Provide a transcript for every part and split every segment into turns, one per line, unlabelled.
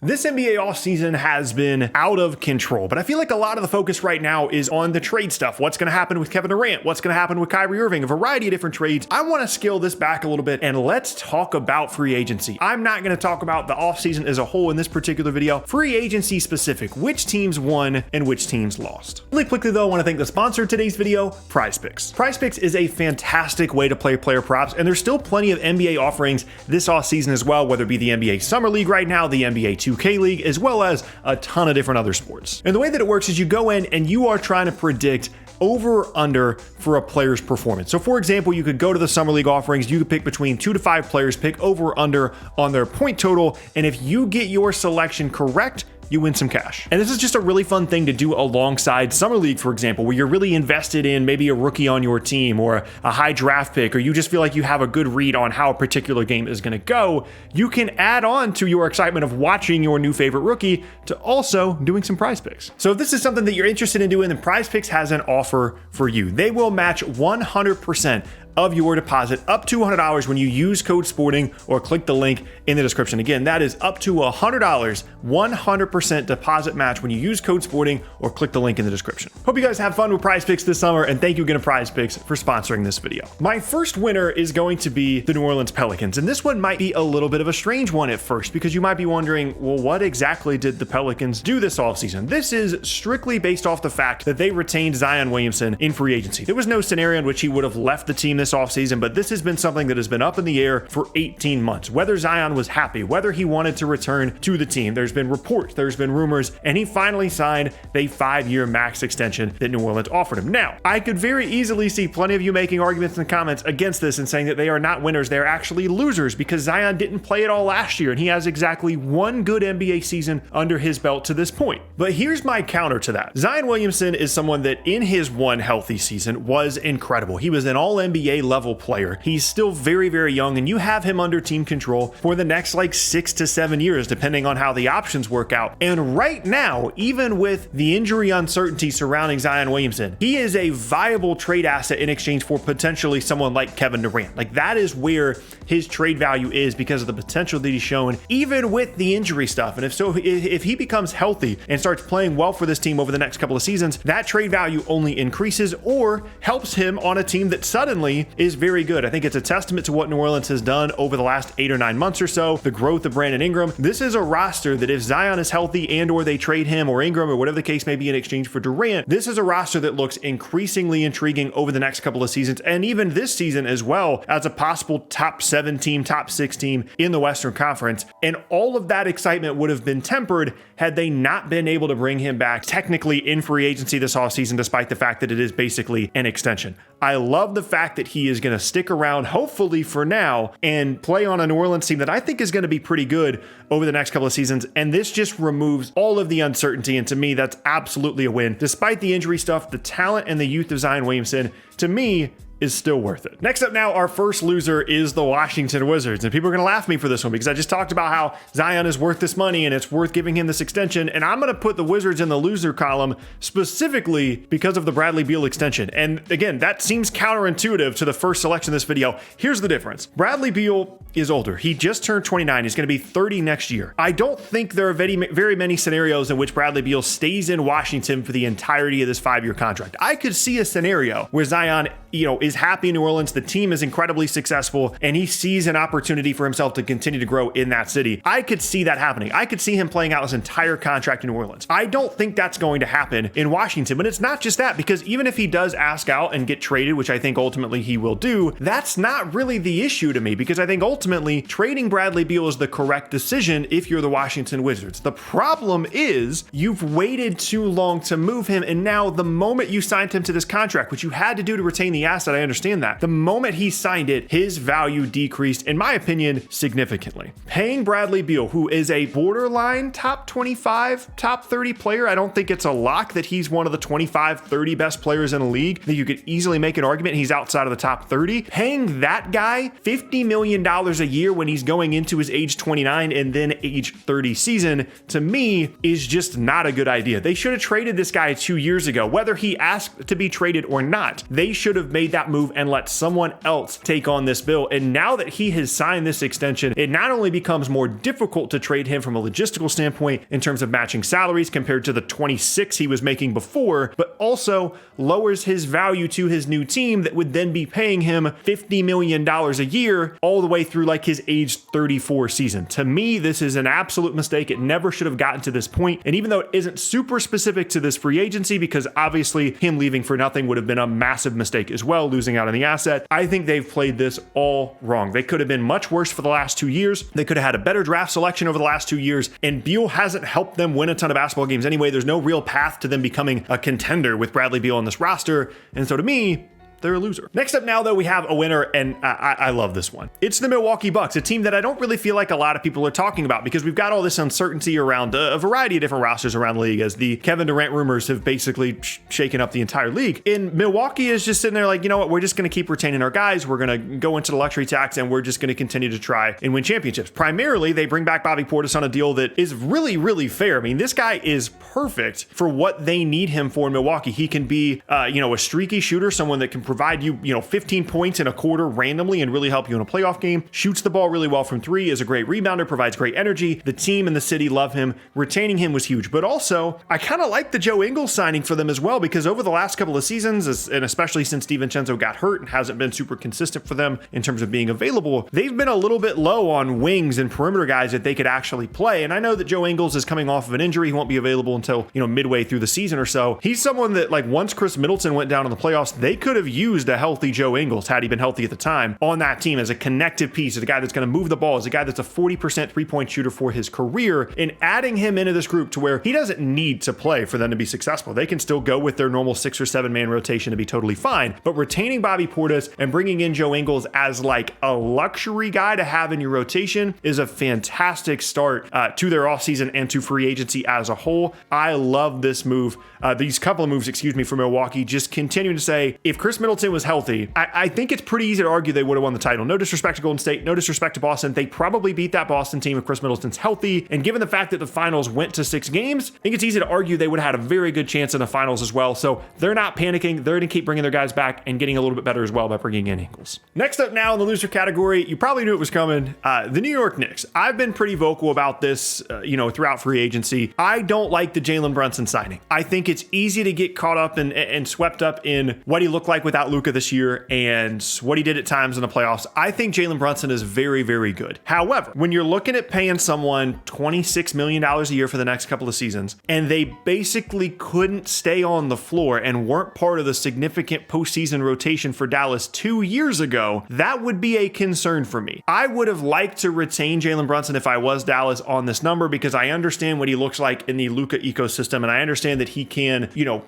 This NBA offseason has been out of control, but I feel like a lot of the focus right now is on the trade stuff. What's going to happen with Kevin Durant? What's going to happen with Kyrie Irving? A variety of different trades. I want to scale this back a little bit and let's talk about free agency. I'm not going to talk about the offseason as a whole in this particular video. Free agency specific, which teams won and which teams lost. Really quickly though, I want to thank the sponsor of today's video, PrizePicks. PrizePicks is a fantastic way to play player props, and there's still plenty of NBA offerings this offseason as well, whether it be the NBA Summer League right now, the NBA 2K League, as well as a ton of different other sports. And the way that it works is you go in and you are trying to predict over or under for a player's performance. So for example, you could go to the Summer League offerings, you could pick between 2 to 5 players, pick over or under on their point total, and if you get your selection correct, you win some cash. And this is just a really fun thing to do alongside Summer League, for example, where you're really invested in maybe a rookie on your team or a high draft pick, or you just feel like you have a good read on how a particular game is gonna go. You can add on to your excitement of watching your new favorite rookie to also doing some prize picks. So if this is something that you're interested in doing, then PrizePicks has an offer for you. They will match 100% of your deposit up to $100 when you use code SPORTING or click the link in the description. Again, that is up to $100, 100% deposit match when you use code SPORTING or click the link in the description. Hope you guys have fun with PrizePicks this summer, and thank you again to PrizePicks for sponsoring this video. My first winner is going to be the New Orleans Pelicans, and this one might be a little bit of a strange one at first because you might be wondering, well, what exactly did the Pelicans do this offseason? This is strictly based off the fact that they retained Zion Williamson in free agency. There was no scenario in which he would have left the team this offseason, but this has been something that has been up in the air for 18 months. Whether Zion was happy, whether he wanted to return to the team, there's been reports, there's been rumors, and he finally signed the 5-year max extension that New Orleans offered him. Now, I could very easily see plenty of you making arguments in the comments against this and saying that they are not winners, they're actually losers because Zion didn't play at all last year and he has exactly one good NBA season under his belt to this point. But here's my counter to that. Zion Williamson is someone that in his one healthy season was incredible. He was an all NBA level player. He's still very, very young, and you have him under team control for the next like 6 to 7 years, depending on how the options work out. And right now, even with the injury uncertainty surrounding Zion Williamson, he is a viable trade asset in exchange for potentially someone like Kevin Durant. Like that is where his trade value is because of the potential that he's shown, even with the injury stuff. And if he becomes healthy and starts playing well for this team over the next couple of seasons, that trade value only increases or helps him on a team that suddenly is very good. I think it's a testament to what New Orleans has done over the last 8 or 9 months or so, the growth of Brandon Ingram. This is a roster that if Zion is healthy and or they trade him or Ingram or whatever the case may be in exchange for Durant, this is a roster that looks increasingly intriguing over the next couple of seasons and even this season as well as a possible top 7 team, top 6 team in the Western Conference. And all of that excitement would have been tempered had they not been able to bring him back technically in free agency this offseason, despite the fact that it is basically an extension. I love the fact that he is going to stick around, hopefully for now, and play on a New Orleans team that I think is going to be pretty good over the next couple of seasons. And this just removes all of the uncertainty. And to me, that's absolutely a win. Despite the injury stuff, the talent and the youth of Zion Williamson, to me, is still worth it. Next up now, our first loser is the Washington Wizards. And people are going to laugh at me for this one because I just talked about how Zion is worth this money and it's worth giving him this extension. And I'm going to put the Wizards in the loser column specifically because of the Bradley Beal extension. And again, that seems counterintuitive to the first selection of this video. Here's the difference. Bradley Beal is older. He just turned 29. He's going to be 30 next year. I don't think there are very many scenarios in which Bradley Beal stays in Washington for the entirety of this 5-year contract. I could see a scenario where Zion, is happy in New Orleans, the team is incredibly successful, and he sees an opportunity for himself to continue to grow in that city. I could see that happening. I could see him playing out his entire contract in New Orleans. I don't think that's going to happen in Washington, but it's not just that, because even if he does ask out and get traded, which I think ultimately he will do, that's not really the issue to me, because I think ultimately trading Bradley Beal is the correct decision if you're the Washington Wizards. The problem is you've waited too long to move him, and now the moment you signed him to this contract, which you had to do to retain the asset, I understand that. The moment he signed it, his value decreased, in my opinion, significantly. Paying Bradley Beal, who is a borderline top 25, top 30 player, I don't think it's a lock that he's one of the 25, 30 best players in the league, that you could easily make an argument he's outside of the top 30. Paying that guy $50 million a year when he's going into his age 29 and then age 30 season, to me, is just not a good idea. They should have traded this guy 2 years ago. Whether he asked to be traded or not, they should have made that move and let someone else take on this bill. And now that he has signed this extension, it not only becomes more difficult to trade him from a logistical standpoint in terms of matching salaries compared to the 26 he was making before, but also lowers his value to his new team that would then be paying him $50 million a year all the way through like his age 34 season. To me, this is an absolute mistake. It never should have gotten to this point. And even though it isn't super specific to this free agency, because obviously him leaving for nothing would have been a massive mistake as well, losing out on the asset, I think they've played this all wrong. They could have been much worse for the last 2 years. They could have had a better draft selection over the last 2 years. And Beal hasn't helped them win a ton of basketball games anyway. There's no real path to them becoming a contender with Bradley Beal on this roster. And so to me, they're a loser. Next up now, though, we have a winner, and I love this one. It's the Milwaukee Bucks, a team that I don't really feel like a lot of people are talking about because we've got all this uncertainty around a variety of different rosters around the league as the Kevin Durant rumors have basically shaken up the entire league. And Milwaukee is just sitting there like, you know what, we're just going to keep retaining our guys. We're going to go into the luxury tax, and we're just going to continue to try and win championships. Primarily, they bring back Bobby Portis on a deal that is really, really fair. I mean, this guy is perfect for what they need him for in Milwaukee. He can be, a streaky shooter, someone that can provide you, 15 points in a quarter randomly and really help you in a playoff game, shoots the ball really well from three, is a great rebounder, provides great energy. The team and the city love him. Retaining him was huge. But also, I kind of like the Joe Ingles signing for them as well, because over the last couple of seasons, and especially since DiVincenzo got hurt and hasn't been super consistent for them in terms of being available, they've been a little bit low on wings and perimeter guys that they could actually play. And I know that Joe Ingles is coming off of an injury. He won't be available until, midway through the season or so. He's someone that, like, once Chris Middleton went down in the playoffs, they could have used a healthy Joe Ingles, had he been healthy at the time, on that team as a connective piece, as a guy that's going to move the ball, as a guy that's a 40% three-point shooter for his career, and adding him into this group to where he doesn't need to play for them to be successful. They can still go with their normal 6 or 7 man rotation to be totally fine. But retaining Bobby Portis and bringing in Joe Ingles as like a luxury guy to have in your rotation is a fantastic start to their offseason and to free agency as a whole. I love this move. These couple of moves, for Milwaukee, just continuing to say, if Chris Middleton was healthy, I think it's pretty easy to argue they would have won the title. No disrespect to Golden State, no disrespect to Boston. They probably beat that Boston team if Chris Middleton's healthy. And given the fact that the finals went to 6 games, I think it's easy to argue they would have had a very good chance in the finals as well. So they're not panicking. They're going to keep bringing their guys back and getting a little bit better as well by bringing in Ingles. Next up now in the loser category, you probably knew it was coming. The New York Knicks. I've been pretty vocal about this, throughout free agency. I don't like the Jalen Brunson signing. I think it's easy to get caught up and swept up in what he looked like without Luka this year and what he did at times in the playoffs. I think Jalen Brunson is very, very good. However, when you're looking at paying someone $26 million a year for the next couple of seasons, and they basically couldn't stay on the floor and weren't part of the significant postseason rotation for Dallas 2 years ago, that would be a concern for me. I would have liked to retain Jalen Brunson if I was Dallas on this number, because I understand what he looks like in the Luka ecosystem, and I understand that he can,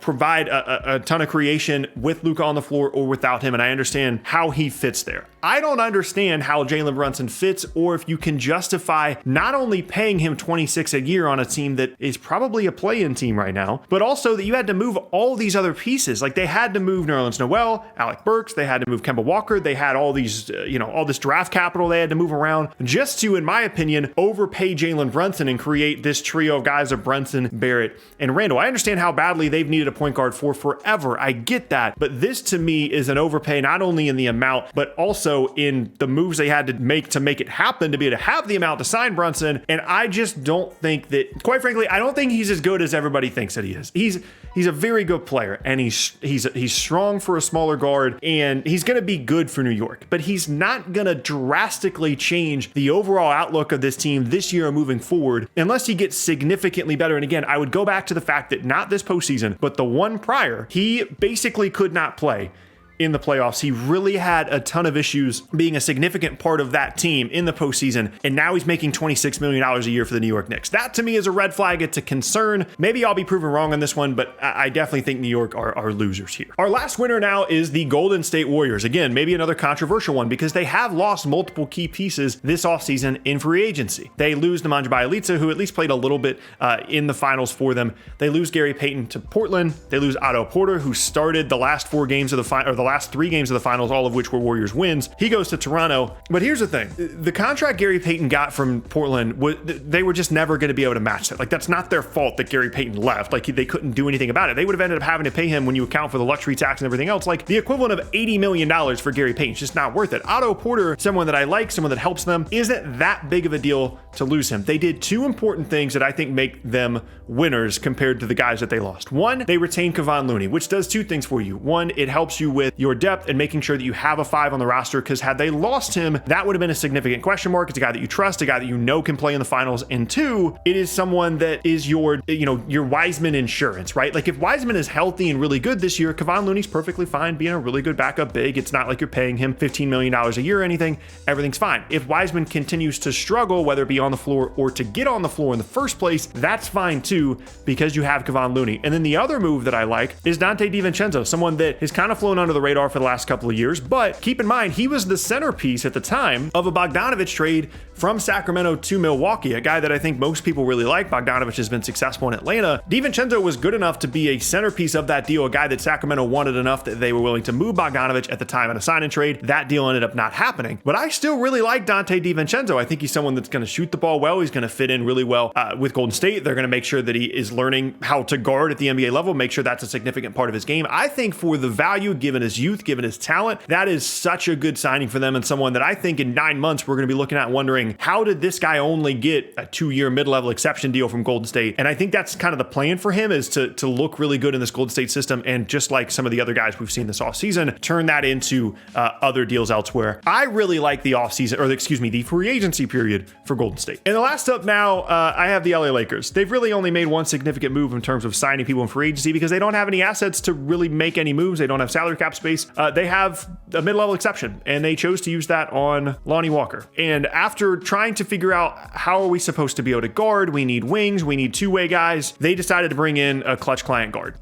provide a ton of creation with Luka on the floor or without him, and I understand how he fits there. I don't understand how Jalen Brunson fits, or if you can justify not only paying him $26 a year on a team that is probably a play-in team right now, but also that you had to move all these other pieces. Like, they had to move Nerlens Noel, Alec Burks, they had to move Kemba Walker, they had all these, all this draft capital they had to move around just to, in my opinion, overpay Jalen Brunson and create this trio of guys of Brunson, Barrett, and Randall. I understand how badly they've needed a point guard for forever. I get that. But this to me is an overpay, not only in the amount, but also in the moves they had to make it happen to be able to have the amount to sign Brunson. And I just don't think that, quite frankly, I don't think he's as good as everybody thinks that he is. He's a very good player, and he's strong for a smaller guard, and he's going to be good for New York, but he's not going to drastically change the overall outlook of this team this year or moving forward unless he gets significantly better. And again, I would go back to the fact that not this postseason, but the one prior, he basically could not play in the playoffs. He really had a ton of issues being a significant part of that team in the postseason, and now he's making $26 million a year for the New York Knicks. That to me is a red flag. It's a concern. Maybe I'll be proven wrong on this one, but I definitely think New York are losers here. Our last winner now is the Golden State Warriors. Again, maybe another controversial one because they have lost multiple key pieces this offseason in free agency. They lose Nemanja Bjelica, who at least played a little bit in the finals for them. They lose Gary Payton to Portland. They lose Otto Porter, who started the last 4 games of the last 3 games of the finals, all of which were Warriors wins. He goes to Toronto. But here's the thing. The contract Gary Payton got from Portland, they were just never going to be able to match that. Like, that's not their fault that Gary Payton left. Like, they couldn't do anything about it. They would have ended up having to pay him, when you account for the luxury tax and everything else, like the equivalent of $80 million for Gary Payton. It's just not worth it. Otto Porter, someone that I like, someone that helps them, isn't that big of a deal to lose him. They did 2 important things that I think make them winners compared to the guys that they lost. One, they retained Kevon Looney, which does 2 things for you. One, it helps you with your depth and making sure that you have a 5 on the roster, because had they lost him, that would have been a significant question mark. It's a guy that you trust, a guy that you know can play in the finals. And 2, it is someone that is your Wiseman insurance, right? Like, if Wiseman is healthy and really good this year, Kevon Looney's perfectly fine being a really good backup big. It's not like you're paying him $15 million a year or anything. Everything's fine. If Wiseman continues to struggle, whether it be on the floor or to get on the floor in the first place, that's fine too, because you have Kevon Looney. And then the other move that I like is Donte DiVincenzo, someone that has kind of flown under the radar for the last couple of years. But keep in mind, he was the centerpiece at the time of a Bogdanovich trade from Sacramento to Milwaukee, a guy that I think most people really like. Bogdanovich has been successful in Atlanta. DiVincenzo was good enough to be a centerpiece of that deal, a guy that Sacramento wanted enough that they were willing to move Bogdanovich at the time on a sign and trade. That deal ended up not happening. But I still really like Donte DiVincenzo. I think he's someone that's going to shoot the ball well. He's going to fit in really well with Golden State. They're going to make sure that he is learning how to guard at the NBA level, make sure that's a significant part of his game. I think for the value, given his youth, given his talent, that is such a good signing for them, and someone that I think in 9 months we're going to be looking at wondering, how did this guy only get a 2-year mid-level exception deal from Golden State? And I think that's kind of the plan for him, is to look really good in this Golden State system, and just like some of the other guys we've seen this offseason, turn that into other deals elsewhere. I really like the the free agency period for Golden State. And the last up now, I have the LA Lakers. They've really only made one significant move in terms of signing people in free agency, because they don't have any assets to really make any moves. They don't have salary cap space. They have a mid-level exception, and they chose to use that on Lonnie Walker. And after trying to figure out how are we supposed to be able to guard, we need wings, we need 2-way guys, they decided to bring in a clutch client guard.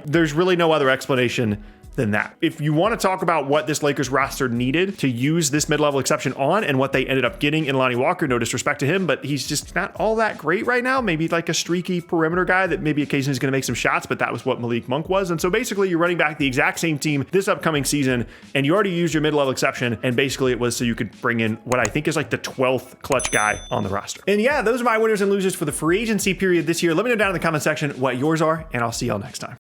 There's really no other explanation than that. If you want to talk about what this Lakers roster needed to use this mid-level exception on, and what they ended up getting in Lonnie Walker, no disrespect to him, but he's just not all that great right now. Maybe like a streaky perimeter guy that maybe occasionally is going to make some shots, but that was what Malik Monk was. And so basically you're running back the exact same team this upcoming season, and you already used your mid-level exception, and basically it was so you could bring in what I think is like the 12th clutch guy on the roster. And yeah, those are my winners and losers for the free agency period this year. Let me know down in the comment section what yours are, and I'll see y'all next time.